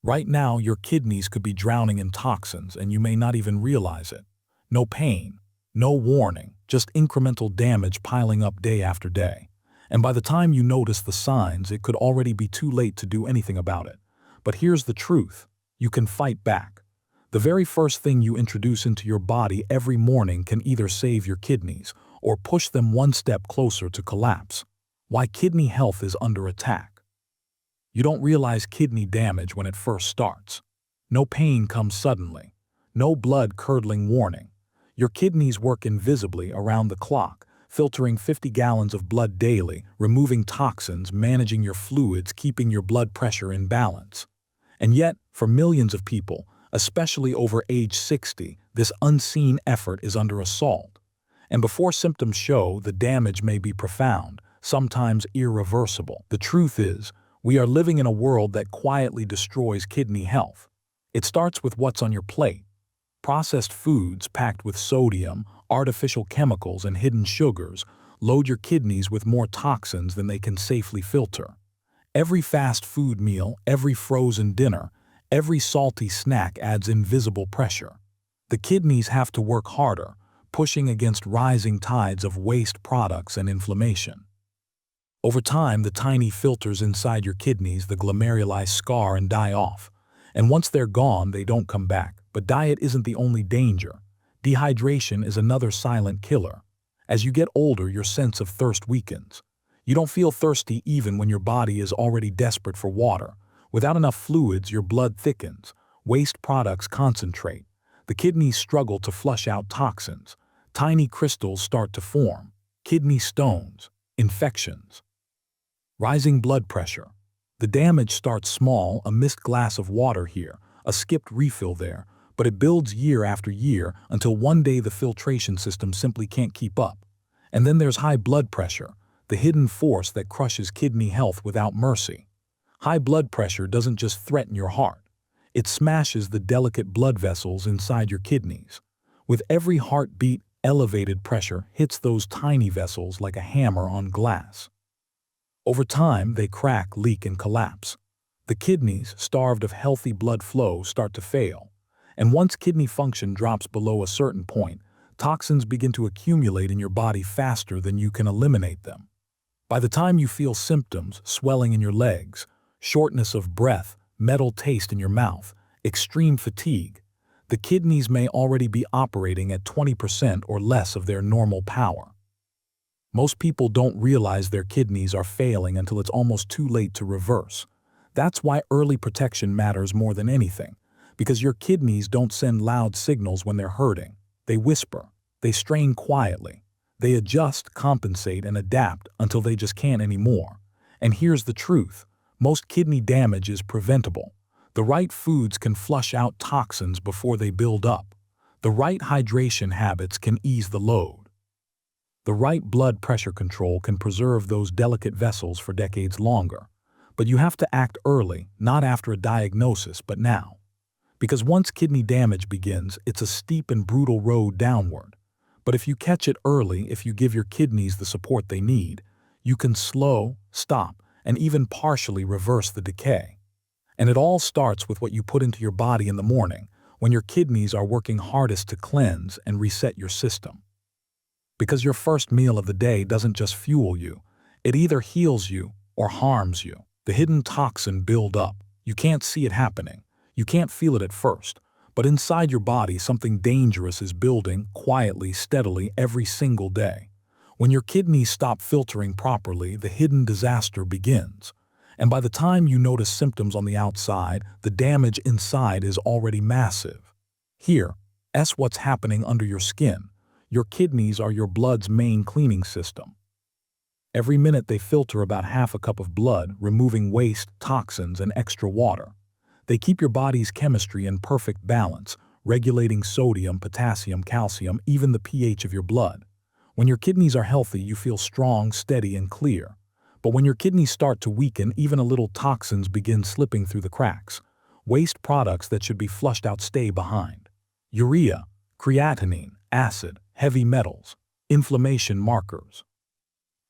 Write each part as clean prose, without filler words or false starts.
Right now, your kidneys could be drowning in toxins and you may not even realize it. No pain, no warning, just incremental damage piling up day after day. And by the time you notice the signs, it could already be too late to do anything about it. But here's the truth. You can fight back. The very first thing you introduce into your body every morning can either save your kidneys or push them one step closer to collapse. Why kidney health is under attack. You don't realize kidney damage when it first starts. No pain comes suddenly. No blood-curdling warning. Your kidneys work invisibly around the clock, filtering 50 gallons of blood daily, removing toxins, managing your fluids, keeping your blood pressure in balance. And yet, for millions of people, especially over age 60, this unseen effort is under assault. And before symptoms show, the damage may be profound, sometimes irreversible. The truth is, we are living in a world that quietly destroys kidney health. It starts with what's on your plate. Processed foods packed with sodium, artificial chemicals, and hidden sugars load your kidneys with more toxins than they can safely filter. Every fast food meal, every frozen dinner, every salty snack adds invisible pressure. The kidneys have to work harder, pushing against rising tides of waste products and inflammation. Over time, the tiny filters inside your kidneys, the glomeruli, scar and die off. And once they're gone, they don't come back. But diet isn't the only danger. Dehydration is another silent killer. As you get older, your sense of thirst weakens. You don't feel thirsty even when your body is already desperate for water. Without enough fluids, your blood thickens. Waste products concentrate. The kidneys struggle to flush out toxins. Tiny crystals start to form. Kidney stones. Infections. Rising blood pressure. The damage starts small, a missed glass of water here, a skipped refill there, but it builds year after year until one day the filtration system simply can't keep up. And then there's high blood pressure, the hidden force that crushes kidney health without mercy. High blood pressure doesn't just threaten your heart. It smashes the delicate blood vessels inside your kidneys. With every heartbeat, elevated pressure hits those tiny vessels like a hammer on glass. Over time, they crack, leak, and collapse. The kidneys, starved of healthy blood flow, start to fail. And once kidney function drops below a certain point, toxins begin to accumulate in your body faster than you can eliminate them. By the time you feel symptoms, swelling in your legs, shortness of breath, metal taste in your mouth, extreme fatigue, the kidneys may already be operating at 20% or less of their normal power. Most people don't realize their kidneys are failing until it's almost too late to reverse. That's why early protection matters more than anything, because your kidneys don't send loud signals when they're hurting. They whisper, they strain quietly, they adjust, compensate, and adapt until they just can't anymore. And here's the truth, most kidney damage is preventable. The right foods can flush out toxins before they build up. The right hydration habits can ease the load. The right blood pressure control can preserve those delicate vessels for decades longer. But you have to act early, not after a diagnosis, but now. Because once kidney damage begins, it's a steep and brutal road downward. But if you catch it early, if you give your kidneys the support they need, you can slow, stop, and even partially reverse the decay. And it all starts with what you put into your body in the morning, when your kidneys are working hardest to cleanse and reset your system. Because your first meal of the day doesn't just fuel you, it either heals you or harms you. The hidden toxin build up. You can't see it happening. You can't feel it at first. But inside your body, something dangerous is building quietly, steadily, every single day. When your kidneys stop filtering properly, the hidden disaster begins. And by the time you notice symptoms on the outside, the damage inside is already massive. Here, what's happening under your skin. Your kidneys are your blood's main cleaning system. Every minute they filter about half a cup of blood, removing waste, toxins, and extra water. They keep your body's chemistry in perfect balance, regulating sodium, potassium, calcium, even the pH of your blood. When your kidneys are healthy, you feel strong, steady, and clear. But when your kidneys start to weaken, even a little toxins begin slipping through the cracks. Waste products that should be flushed out stay behind. Urea, creatinine, acid, heavy metals, inflammation markers.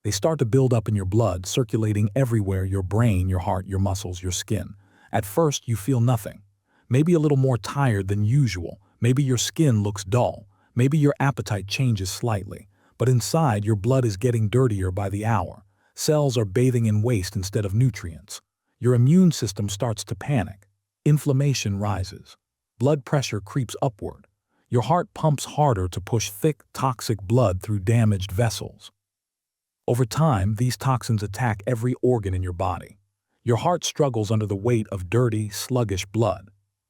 They start to build up in your blood, circulating everywhere: your brain, your heart, your muscles, your skin. At first, you feel nothing. Maybe a little more tired than usual. Maybe your skin looks dull. Maybe your appetite changes slightly. But inside, your blood is getting dirtier by the hour. Cells are bathing in waste instead of nutrients. Your immune system starts to panic. Inflammation rises. Blood pressure creeps upward. Your heart pumps harder to push thick, toxic blood through damaged vessels. Over time, these toxins attack every organ in your body. Your heart struggles under the weight of dirty, sluggish blood.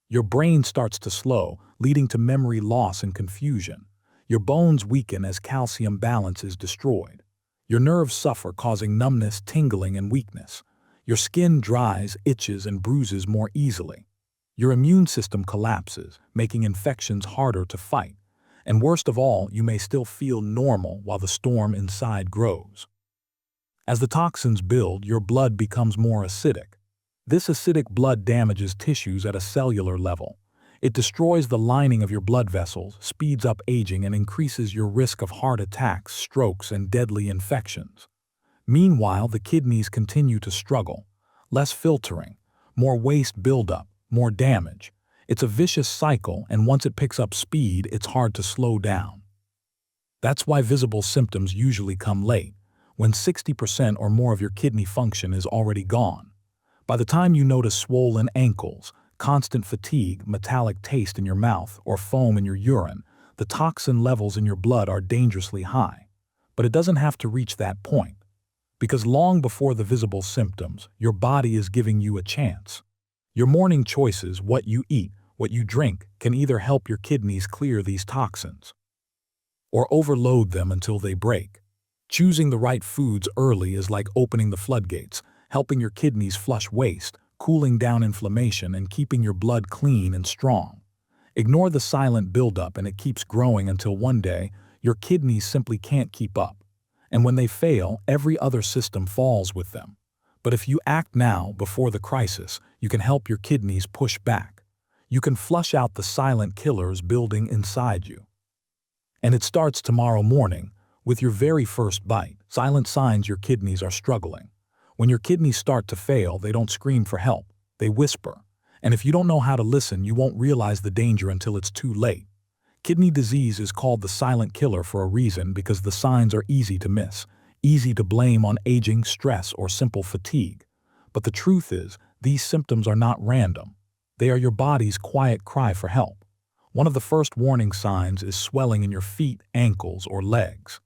Your brain starts to slow, leading to memory loss and confusion. Your bones weaken as calcium balance is destroyed. Your nerves suffer, causing numbness, tingling, and weakness. Your skin dries, itches, and bruises more easily. Your immune system collapses, making infections harder to fight. And worst of all, you may still feel normal while the storm inside grows. As the toxins build, your blood becomes more acidic. This acidic blood damages tissues at a cellular level. It destroys the lining of your blood vessels, speeds up aging, and increases your risk of heart attacks, strokes, and deadly infections. Meanwhile, the kidneys continue to struggle. Less filtering, more waste buildup, more damage. It's a vicious cycle, and once it picks up speed, it's hard to slow down. That's why visible symptoms usually come late, when 60% or more of your kidney function is already gone. By the time you notice swollen ankles, constant fatigue, metallic taste in your mouth, or foam in your urine, the toxin levels in your blood are dangerously high. But it doesn't have to reach that point, because long before the visible symptoms, your body is giving you a chance. Your morning choices, what you eat, what you drink, can either help your kidneys clear these toxins or overload them until they break. Choosing the right foods early is like opening the floodgates, helping your kidneys flush waste, cooling down inflammation, and keeping your blood clean and strong. Ignore the silent buildup and it keeps growing until one day, your kidneys simply can't keep up. And when they fail, every other system falls with them. But if you act now, before the crisis, you can help your kidneys push back. You can flush out the silent killers building inside you. And it starts tomorrow morning, with your very first bite. Silent signs your kidneys are struggling. When your kidneys start to fail, they don't scream for help. They whisper. And if you don't know how to listen, you won't realize the danger until it's too late. Kidney disease is called the silent killer for a reason, because the signs are easy to miss, easy to blame on aging, stress, or simple fatigue. But the truth is, these symptoms are not random. They are your body's quiet cry for help. One of the first warning signs is swelling in your feet, ankles, or legs.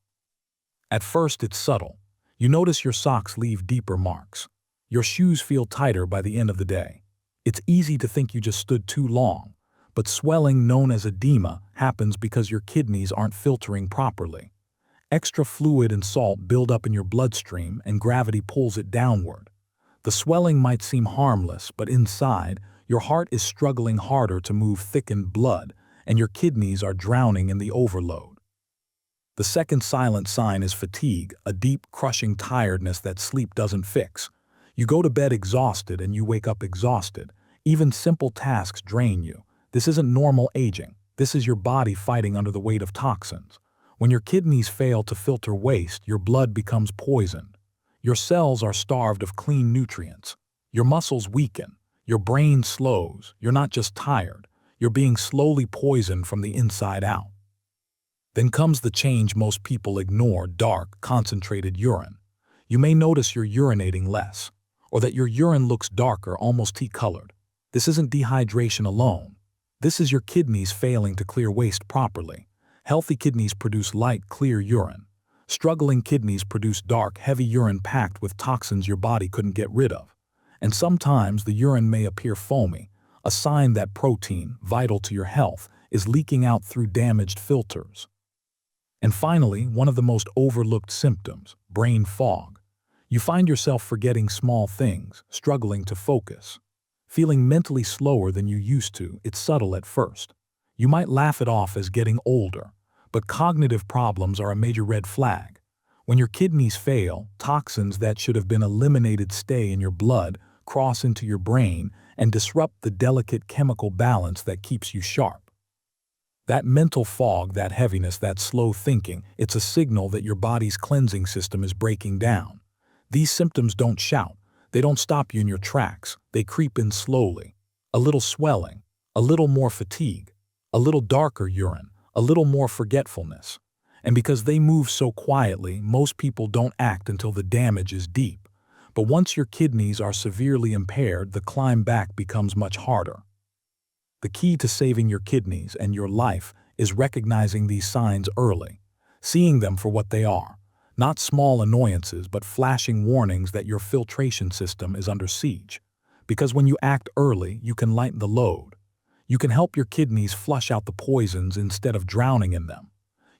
At first, it's subtle. You notice your socks leave deeper marks. Your shoes feel tighter by the end of the day. It's easy to think you just stood too long, but swelling, known as edema, happens because your kidneys aren't filtering properly. Extra fluid and salt build up in your bloodstream and gravity pulls it downward. The swelling might seem harmless, but inside, your heart is struggling harder to move thickened blood, and your kidneys are drowning in the overload. The second silent sign is fatigue, a deep, crushing tiredness that sleep doesn't fix. You go to bed exhausted and you wake up exhausted. Even simple tasks drain you. This isn't normal aging. This is your body fighting under the weight of toxins. When your kidneys fail to filter waste, your blood becomes poisoned. Your cells are starved of clean nutrients. Your muscles weaken. Your brain slows. You're not just tired. You're being slowly poisoned from the inside out. Then comes the change most people ignore: dark, concentrated urine. You may notice you're urinating less, or that your urine looks darker, almost tea-colored. This isn't dehydration alone. This is your kidneys failing to clear waste properly. Healthy kidneys produce light, clear urine. Struggling kidneys produce dark, heavy urine packed with toxins your body couldn't get rid of. And sometimes the urine may appear foamy, a sign that protein, vital to your health, is leaking out through damaged filters. And finally, one of the most overlooked symptoms: brain fog. You find yourself forgetting small things, struggling to focus, feeling mentally slower than you used to. It's subtle at first. You might laugh it off as getting older, but cognitive problems are a major red flag. When your kidneys fail, toxins that should have been eliminated stay in your blood, cross into your brain, and disrupt the delicate chemical balance that keeps you sharp. That mental fog, that heaviness, that slow thinking, it's a signal that your body's cleansing system is breaking down. These symptoms don't shout. They don't stop you in your tracks. They creep in slowly. A little swelling, a little more fatigue, a little darker urine, a little more forgetfulness. And because they move so quietly, most people don't act until the damage is deep. But once your kidneys are severely impaired, the climb back becomes much harder. The key to saving your kidneys and your life is recognizing these signs early, seeing them for what they are, not small annoyances but flashing warnings that your filtration system is under siege. Because when you act early, you can lighten the load. You can help your kidneys flush out the poisons instead of drowning in them.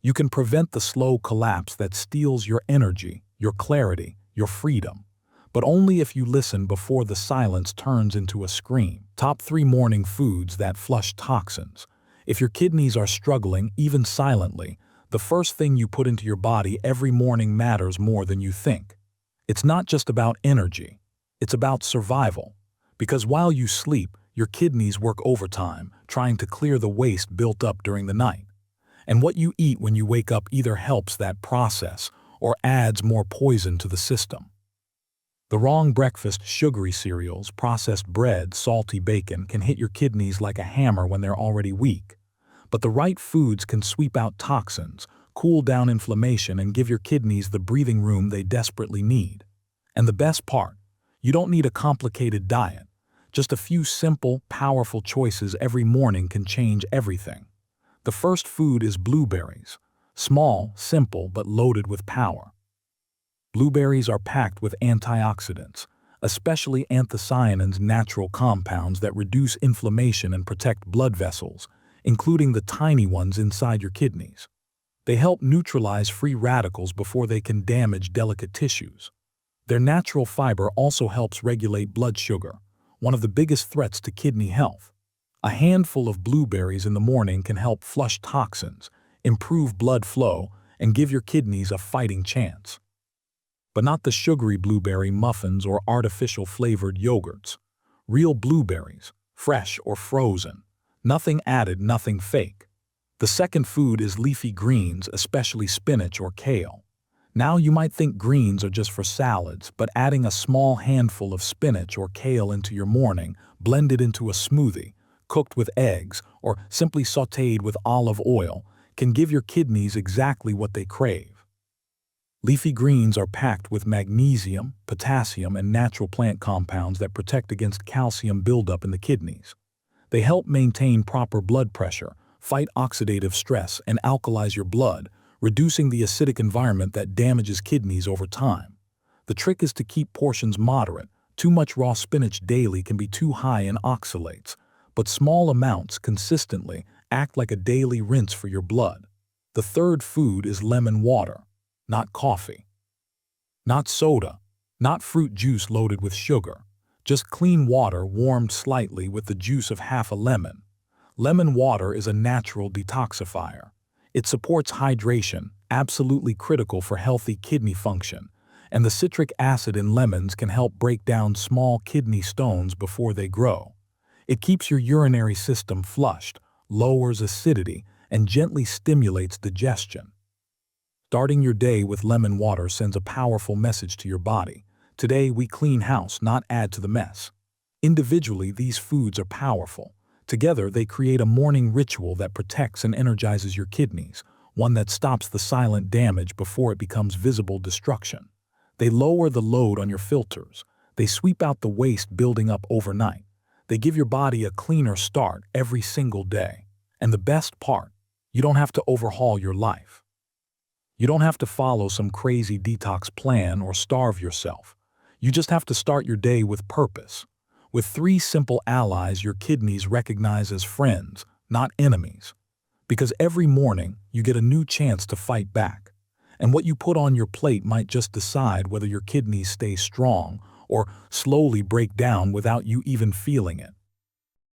You can prevent the slow collapse that steals your energy, your clarity, your freedom. But only if you listen before the silence turns into a scream. Top 3 morning foods that flush toxins. If your kidneys are struggling, even silently, the first thing you put into your body every morning matters more than you think. It's not just about energy. It's about survival. Because while you sleep, your kidneys work overtime, trying to clear the waste built up during the night. And what you eat when you wake up either helps that process or adds more poison to the system. The wrong breakfast, sugary cereals, processed bread, salty bacon can hit your kidneys like a hammer when they're already weak. But the right foods can sweep out toxins, cool down inflammation, and give your kidneys the breathing room they desperately need. And the best part, you don't need a complicated diet. Just a few simple, powerful choices every morning can change everything. The first food is blueberries. Small, simple, but loaded with power. Blueberries are packed with antioxidants, especially anthocyanins, natural compounds that reduce inflammation and protect blood vessels, including the tiny ones inside your kidneys. They help neutralize free radicals before they can damage delicate tissues. Their natural fiber also helps regulate blood sugar, one of the biggest threats to kidney health. A handful of blueberries in the morning can help flush toxins, improve blood flow, and give your kidneys a fighting chance. But not the sugary blueberry muffins or artificial flavored yogurts. Real blueberries, fresh or frozen. Nothing added, nothing fake. The second food is leafy greens, especially spinach or kale. Now you might think greens are just for salads, but adding a small handful of spinach or kale into your morning, blended into a smoothie, cooked with eggs, or simply sautéed with olive oil, can give your kidneys exactly what they crave. Leafy greens are packed with magnesium, potassium, and natural plant compounds that protect against calcium buildup in the kidneys. They help maintain proper blood pressure, fight oxidative stress, and alkalize your blood, reducing the acidic environment that damages kidneys over time. The trick is to keep portions moderate. Too much raw spinach daily can be too high in oxalates, but small amounts consistently act like a daily rinse for your blood. The third food is lemon water. Not coffee, not soda, not fruit juice loaded with sugar, just clean water warmed slightly with the juice of half a lemon. Lemon water is a natural detoxifier. It supports hydration, absolutely critical for healthy kidney function, and the citric acid in lemons can help break down small kidney stones before they grow. It keeps your urinary system flushed, lowers acidity, and gently stimulates digestion. Starting your day with lemon water sends a powerful message to your body. Today we clean house, not add to the mess. Individually, these foods are powerful. Together, they create a morning ritual that protects and energizes your kidneys, one that stops the silent damage before it becomes visible destruction. They lower the load on your filters. They sweep out the waste building up overnight. They give your body a cleaner start every single day. And the best part, you don't have to overhaul your life. You don't have to follow some crazy detox plan or starve yourself. You just have to start your day with purpose. With 3 simple allies your kidneys recognize as friends, not enemies. Because every morning, you get a new chance to fight back. And what you put on your plate might just decide whether your kidneys stay strong or slowly break down without you even feeling it.